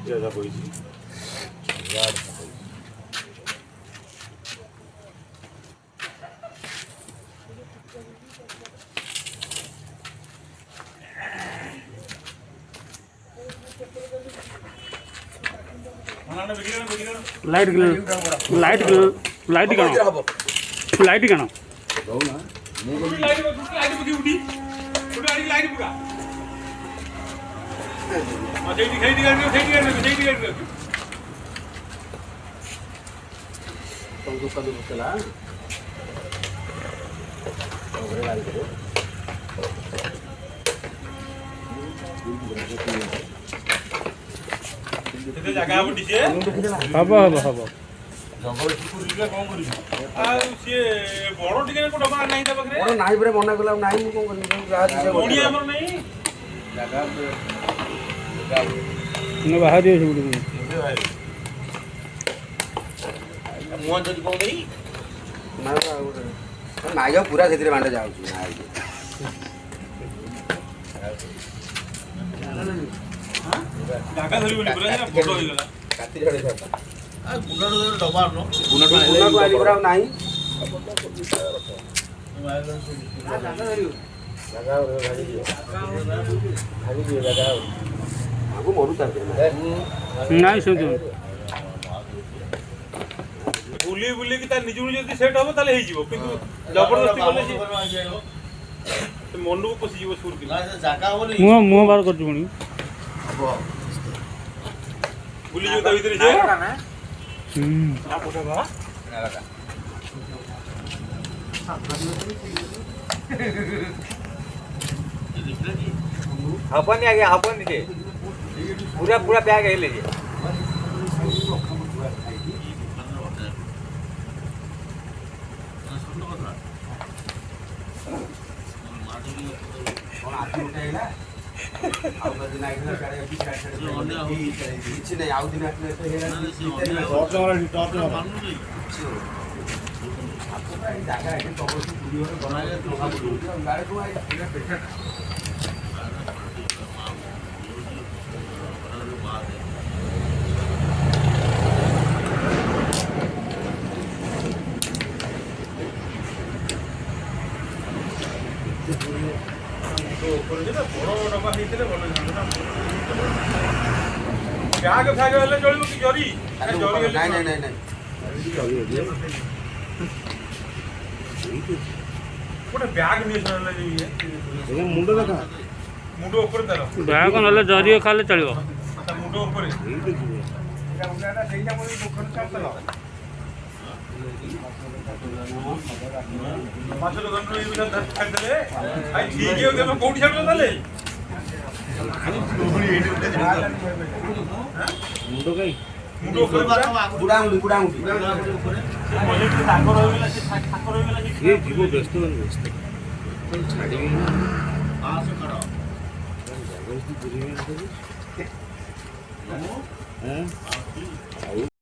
ज़्यादा कोई सी यार लाइट लाइट लाइट कण लाइट कण हब हब हब जंगल कौन बड़ टिके डबा नहीं बड़ नाही परे मना कला नाही मु कोन करी बाहर दियो सब मुआ जदि कौन नहीं ना नाइगा पूरा सेतिर बांडे जाउ छी जागा धरी बोली पूरा फोटो हो गला काटी जड़े जाता आ गुना डबा नो गुना को आली पूरा नाही आगु मरु तार नहीं सुन बुली बुली की तार निजु जदि सेट हो ताले हे जीवो किंतु जबरदस्ती बोले छी तो मन को पसी जीवो सुर की जागा होली मुंह बार कर जुणी बुली जो ता भीतर जे ना आ पोटा बा अपन आगे अपन के पूरा पूरा बैग है ले जे कौन आदमी उठाइला आउ दिन आइला सारे अभी साइड किछि नहीं आउ दिन आइला तो हेला टॉर्च वाला टॉर्च वाला जागा है तो बहुत वीडियो में बनाया तो गाड़ी को आई पेशेंट ब्याग फाग वाले चलिबो कि जरी जरी नहीं नहीं नहीं कोटे ब्याग नेशनल ले ये मुंडो देखा मुंडो ऊपर तार बैग नले जरियो खाले चलियो मुंडो ऊपर मुंडाटा सेइटा मोर पोखर चालतला माछलो गन्नो ये बिना धर कर देले आई ठीक है के कोठी छाड़ देले मुंडो कई मुंडो ऊपर बुड़ा मुंडी मोले की सागर हो गेला से ठाकुर हो गेला ये जीवो व्यस्त छाड़ी हां से करो जबरदस्ती पूरी में हैं